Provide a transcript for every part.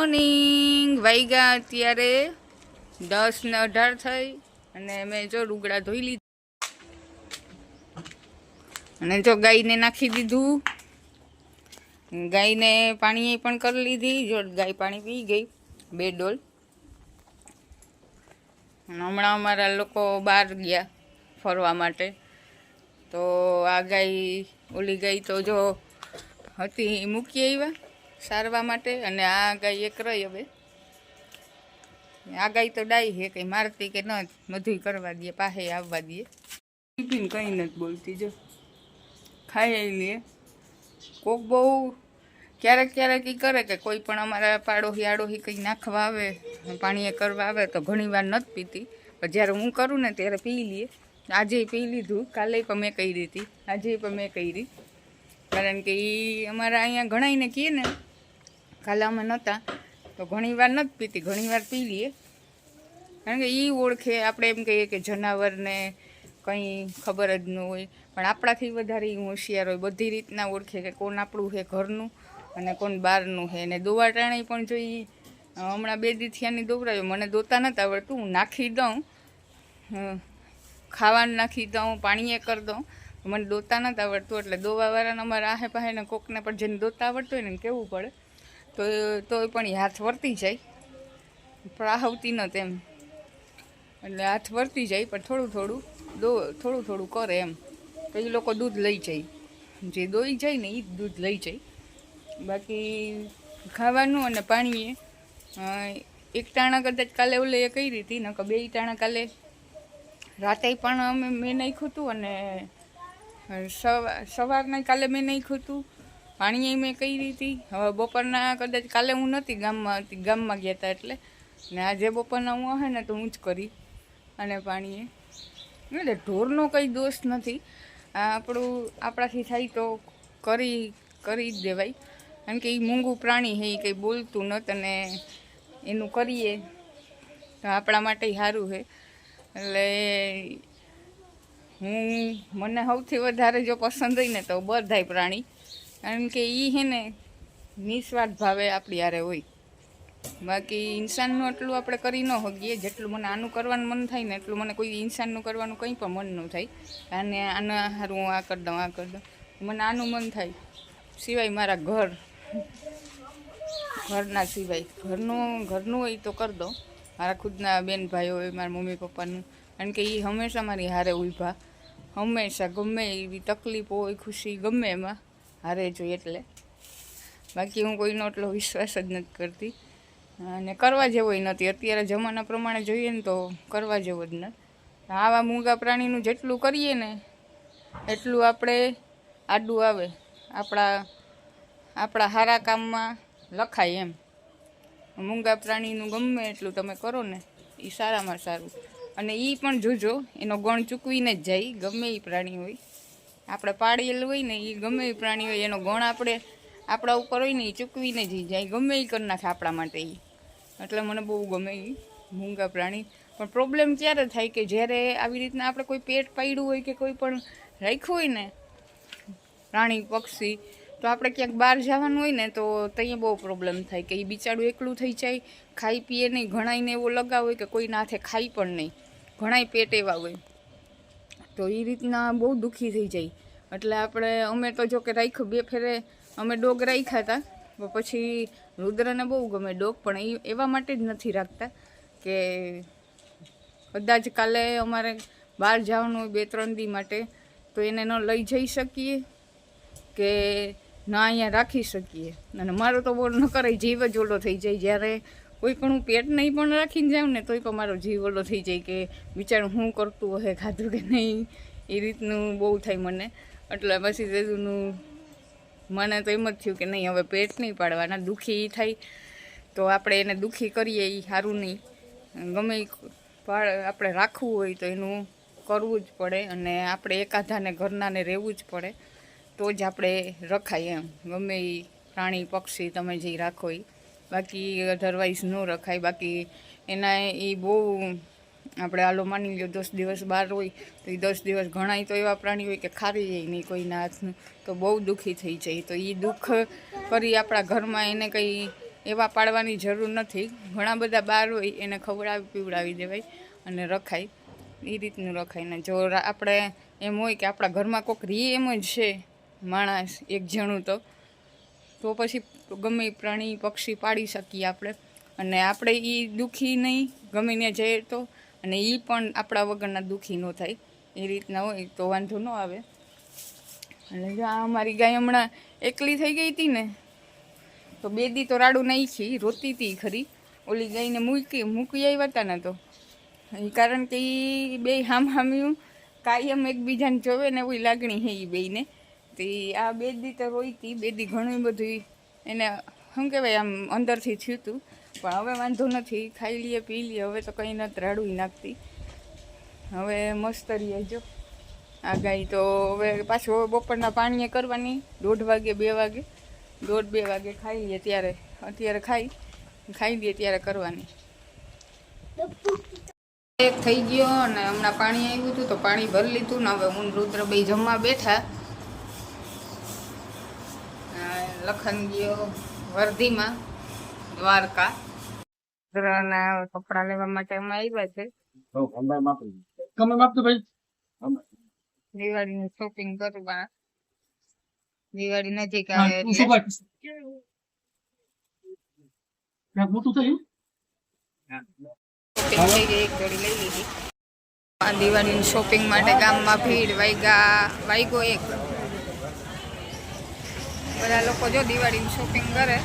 Morning વાગ્યા અત્યારે 10:18 થઈ અને મેં જો રૂગડા ધોઈ લીધું અને જો ગાયને નાખી દીધું. ગાયને પાણી પણ કરી લીધી. જો ગાય પાણી પી ગઈ 2 ડોલ. હમણાં અમારા લોકો બહાર ગયા ફરવા માટે, તો આ ગાય ઓલી ગાય તો જો હતી મૂકી આવ્યા સારવા માટે, અને આ ગાય એક રહી. હવે આ ગાય તો ડાઈ છે, કંઈ મારતી કે ન બધું કરવા દે, પાસે આવવા દે. ટિફિન કંઈ નથી બોલતી, જો ખાઈ લે. કોક બહુ ક્યારેક ક્યારેક એ કરે કે કોઈ પણ અમારા પાડોશી આડોશી કંઈ નાખવા આવે, પાણીએ કરવા આવે તો ઘણી વાર નથી પીતી, પણ જ્યારે હું કરું ને ત્યારે પી લઈએ. આજે પી લીધું, કાલે પણ મેં કરી હતી, આજે પણ મેં કરી. કારણ કે એ અમારા અહીંયા ઘણાઈને કહીએ ને, કાલે અમે નહોતા તો ઘણી વાર નથી પીતી, ઘણી વાર પી લઈએ. કારણ કે એ ઓળખે. આપણે એમ કહીએ કે જનાવરને કંઈ ખબર જ ન હોય, પણ આપણાથી વધારે એ હોશિયાર હોય. બધી રીતના ઓળખે કે કોણ આપણું છે ઘરનું અને કોણ બહારનું છે. અને દોવા ટાણી પણ જો એ હમણાં 2 દીથિયાની દોવરાયો. મને દોતા નથી આવડતું, હું નાખી દઉં, ખાવાનું નાખી દઉં, પાણીએ કરી દઉં, મને દોતા નથી આવડતું. એટલે દોવાવાળાને અમારા આહે પાહેને કોકને પણ જેને દોતા આવડતું હોય ને કહેવું પડે, તોય પણ એ હાથ વર્તી જાય, પ્રાહવતી નથી એમ. એટલે હાથ વર્તી જાય, પણ થોડું થોડું કરે એમ. તો એ લોકો દૂધ લઈ જાય, જે દોઈ જાય ને એ જ દૂધ લઈ જાય. બાકી ખાવાનું અને પાણીએ એક ટાણા કદાચ કાલે ઓલે એ કરી હતી, નકર 2 ટાણા કાલે રાતે પણ મેં નાખ્યું હતું, અને સવારના કાલે મેં નાખ્યું હતું. પાણીએ મેં કરી હતી. હવે બપોરના કદાચ કાલે હું નહોતી, ગામમાં ગયા હતા એટલે, ને આજે બપોરના હું આવે ને તો હું જ કરી. અને પાણીએ એટલે ઢોરનો કંઈ દોષ નથી. આપણાથી થાય તો કરી જ દેવાય. કારણ કે એ મૂંગું પ્રાણી છે, એ કંઈ બોલતું નથી, અને એનું કરીએ તો આપણા માટે સારું છે. એટલે મને સૌથી વધારે જો પસંદ હોય ને તો બધાય પ્રાણી. કારણ કે એ છે ને નિસ્વાર્થ ભાવે આપણી હારે હોય. બાકી ઇન્સાનનું એટલું આપણે કરી ન શકીએ. જેટલું મને આનું કરવાનું મન થાય ને એટલું મને કોઈ ઇન્સાનનું કરવાનું કંઈ પણ મન ન થાય. અને આના સારું હું આ કરી દઉં, મને આનું મન થાય. સિવાય મારા ઘરના સિવાય ઘરનું હોય તો કરી દઉં. મારા ખુદના બેન ભાઈ હોય, મારા મમ્મી પપ્પાનું. કારણ કે એ હંમેશા મારી હારે ઊભા, હંમેશા ગમે એવી તકલીફ હોય ખુશી ગમે એમાં હારે જોઈએ. એટલે બાકી હું કોઈનો એટલો વિશ્વાસ જ નથી કરતી, અને કરવા જેવો નથી. અત્યારે જમાના પ્રમાણે જોઈએ ને તો કરવા જેવો જ નથી. આવા મૂંગા પ્રાણીનું જેટલું કરીએ ને એટલું આપણે આડું આવે, આપણા સારા કામમાં લખાય એમ. મૂંગા પ્રાણીનું ગમે એટલું તમે કરો ને એ સારામાં સારું. અને એ પણ જોજો એનો ગણ ચૂકવીને જ જાય. ગમે એ પ્રાણી હોય, આપણે પાળેલું હોય ને એ ગમે એ પ્રાણી હોય, એનો ગણ આપણા ઉપર હોય ને એ ચૂકવીને જ જાય. ગમે એ કરી નાખે આપણા માટે એ. એટલે મને બહુ ગમે એ મૂંગા પ્રાણી. પણ પ્રોબ્લેમ ક્યારે થાય કે જ્યારે આવી રીતના આપણે કોઈ પેટ પાડ્યું હોય કે કોઈ પણ રાખ્યું હોય ને પ્રાણી પક્ષી, તો આપણે ક્યાંક બહાર જવાનું હોય ને તો ત્યાં બહુ પ્રોબ્લેમ થાય કે એ બિચારું એકલું થઈ જાય, ખાઈ પીએ નહીં. ઘણાઈને એવો લગાવ હોય કે કોઈના હાથે ખાઈ પણ નહીં, ઘણાય પેટ એવા હોય, તો એ રીતના બહુ દુઃખી થઈ જાય. એટલે અમે તો જો કે રાખ્યું 2 ફેરે અમે ડોગ રાખ્યા હતા. પછી રુદ્રને બહુ ગમે ડોગ, પણ એ એવા માટે જ નથી રાખતા કે કદાચ કાલે અમારે બહાર જવાનું હોય 2-3 દી માટે, તો એને ન લઈ જઈ શકીએ કે ના અહીંયા રાખી શકીએ. અને મારો તો બહુ ન કરાય, જીવ જ ઓલો થઈ જાય. જ્યારે કોઈ પણ હું પેટ નહીં પણ રાખીને જાઉં ને તોય પણ મારો જીવ ઓલો થઈ જાય કે બિચારું શું કરતું હશે, ખાધું કે નહીં, એ રીતનું બહુ થાય મને. એટલે પછી તેનું મને તો એમ જ થયું કે નહીં, હવે પેટ નહીં પાડવાના. દુઃખી થાય તો આપણે એને દુઃખી કરીએ એ સારું નહીં. ગમે આપણે રાખવું હોય તો એનું કરવું જ પડે, અને આપણે એકાધાને ઘરનાને રહેવું જ પડે, તો જ આપણે રખાય એમ. ગમે એ પ્રાણી પક્ષી તમે જે રાખો એ, બાકી અધરવાઇઝ ન રખાય. બાકી એના એ બહુ આપણે હાલો માની લો 10 દિવસ બહાર હોય તો એ 10 દિવસ ઘણાય તો એવા પ્રાણી હોય કે ખારી જાય નહીં કોઈના હાથનું, તો બહુ દુઃખી થઈ જાય. તો એ દુઃખ કરી આપણા ઘરમાં એને કંઈ એવા પાડવાની જરૂર નથી. ઘણા બધા બાર હોય એને ખવડાવી પીવડાવી દેવાય અને રખાય, એ રીતનું રખાય ને. જો આપણે એમ હોય કે આપણા ઘરમાં કોઈક રી એમ જ છે માણસ એક જણું, તો પછી ગમે એ પ્રાણી પક્ષી પાડી શકીએ આપણે, અને આપણે એ દુઃખી નહીં ગમે ત્યાં જઈએ તો, અને એ પણ આપણા વગરના દુઃખી ન થાય. એ રીતના હોય તો વાંધો ન આવે. અને જો આ અમારી ગાય હમણાં એકલી થઈ ગઈ હતી ને, તો 2 દી તો રાડું નાખી, રોતી હતી ખરી. ઓલી ગાયને મૂકી આવ્યા હતા ને, તો એ કારણ કે એ બે હામ્યું કાયમ એકબીજાને જોવે ને એવી લાગણી છે એ બેયને. તો આ 2 દી તો રોઈ હતી. 2 દી ઘણું બધું એને શું કહેવાય આમ અંદરથી થયું હતું, પણ હવે વાંધો નથી, ખાઈ લઈએ પી લઈએ. હવે તો કંઈ નથી રાડું નાખતી, હવે મસ્ત રહીએ. જો આ ગાય તો હવે પાછું હવે બપોરના પાણીએ કરવાની 1:30 વાગે 2 વાગે, 1:30-2 વાગે ખાઈ લઈએ ત્યારે, અત્યારે ખાઈ લઈએ ત્યારે કરવાની. એક થઈ ગયો અને હમણાં પાણી આવ્યું હતું તો પાણી ભરી લીધું ને હવે હું રુદ્ર બે જમવા બેઠા. લખન ગયો વર્ધીમાં, દ્વારકા. રુદ્રના કપડા લેવા માટે અમે આવ્યા છે. દિવાળીની શોપિંગ કરવા, દિવાળી નજીક આવે દિવાળીની શોપિંગ માટે ગામમાં ભીડ. વાગ્યો 1. બધા લોકો જો દિવાળીની શોપિંગ કરે.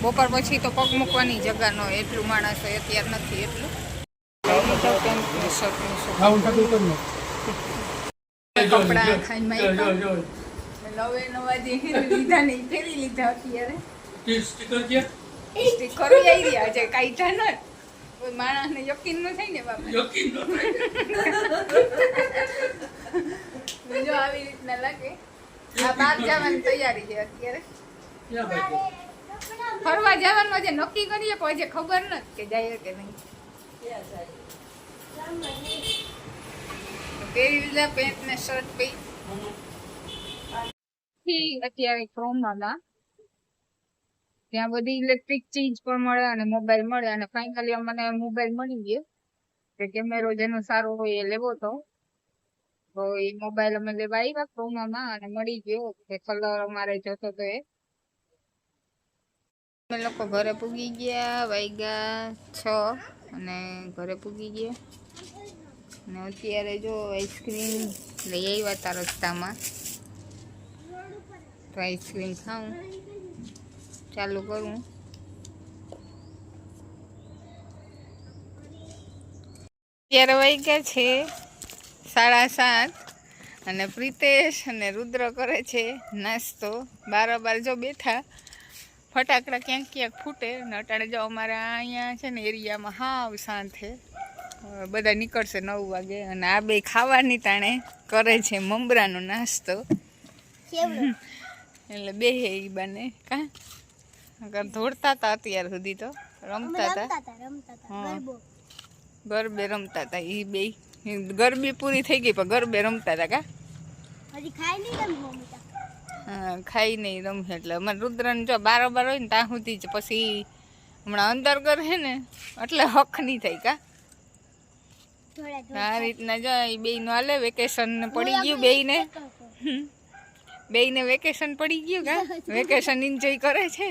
બપોર પછી તો પગ મૂકવાની જગા ન હોય, એટલું માણસ હોય. અત્યારે નથી એટલું. કપડા ખાઈ નવા જે લીધા નહીં ફેરી લીધા. અત્યારે સ્ટીકરો આવી રહ્યા છે, કાઢ્યા ન કોઈ માણસને યકીન ન થાય ને બાપા. જો આવી રીતના લાગે. આ બહાર જવાની તૈયારી છે અત્યારે. ફરવા જવાનું આજે નક્કી કરીએ પણ આજે ખબર નથી કે જાય કે નહીં. પહેરી લીધા પેન્ટ ને શર્ટ પહેરી. અત્યારે ક્રોમામાં ત્યાં બધી ઇલેક્ટ્રિક ચીજ પણ મળે અને મોબાઈલ મળે, અને ફાઇનલી મને મોબાઈલ મળી ગયો. કે કેમેરો જેનો સારો હોય એ લેવો તો એ મોબાઈલ અમે લેવા આવ્યા ક્રોમામાં અને મળી ગયો. કે કલર અમારે જોતો તો એ. અમે લોકો ઘરે પૂગી ગયા, વાગ્યા 6 અને ઘરે પૂગી ગયા. અને અત્યારે જો આઈસ્ક્રીમ લઈ આવ્યા હતા રસ્તામાં, તો આઈસ્ક્રીમ ખાઉં, ચાલુ કરું. અત્યારે વાગ્યા છે 7:30 અને પ્રિતેશ અને રુદ્ર કરે છે નાસ્તો. બારોબાર જો બેઠા, ફટાકડા ક્યાંક ક્યાંક ફૂટે. ને અટાણે જો અમારે અહીંયા છે ને એરિયામાં હાવ શાંત છે. બધા નીકળશે 9 વાગે. અને આ બે ખાવાની ટાણે કરે છે મમરાનો નાસ્તો. એટલે બે હે ઈ બને કા દોડતા હતા અત્યાર સુધી, તો રમતા હતા. હા, ગરબે રમતા હતા એ બે. ગરબી પૂરી થઈ ગઈ પણ ગરબે રમતા હતા કા. હા, ખાઈ નહીં રમે. એટલે અમારે રુદ્રને જો બારોબાર હોય ને ત્યાં સુધી જ, પછી હમણાં અંદર ઘર હે ને એટલે હક નહીં થાય કા. આ રીતના જો એ બે નું હાલે. વેકેશન પડી ગયું બેયને વેકેશન પડી ગયું કા. વેકેશન એન્જોય કરે છે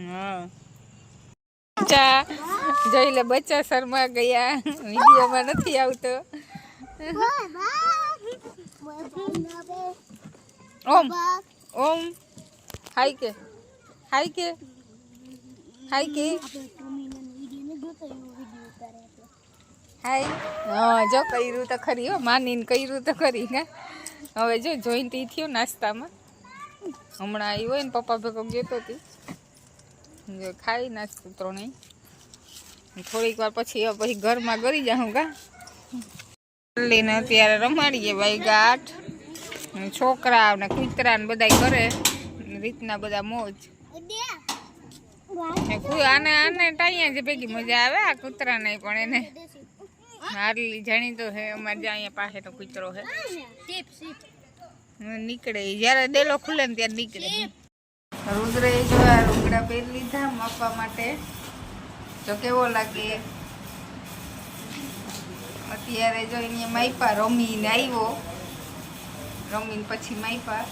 હા. જોઈ લે બચ્ચા શર્મા ગયા, વિડીયોમાં નથી આવતો. ઓમ ઓમ હાય કે હાય કે હાય કે હાય. હા જો કર્યું તો ખરી હો, માનીને કર્યું તો ખરી ને. હવે જો જોઈન્ટ ઈ થયું નાસ્તામાં. હમણાં આવી હોય ને પપ્પા ભેગો ગયો હતી, જો ખાઈ નાસ્તો ત્રણેય. થોડીક વાર પછી ઘરમાં ગરી જાઉં કા. લઈને અત્યારે રમાડીએ. વાગ્યા 8. છોકરા ને કૂતરા ને બધા કરે રીતના બધા મોજ. આને ટાઈયા જે ભેગી મજા આવે. આ કૂતરા નહીં પણ એને હારલી જાણીતો હે. અમારે જ્યાં અહીંયા પાસે તો કૂતરો હે. નીકળે જ્યારે ડેલો ખુલે ને ત્યારે નીકળે. રુદ્રએ જો આ રૂગડા પહેરી લીધા માપવા માટે. તો કેવો લાગે અત્યારે જો અહીંયા માયપા રમીને આવ્યો. રમીને પછી માયપા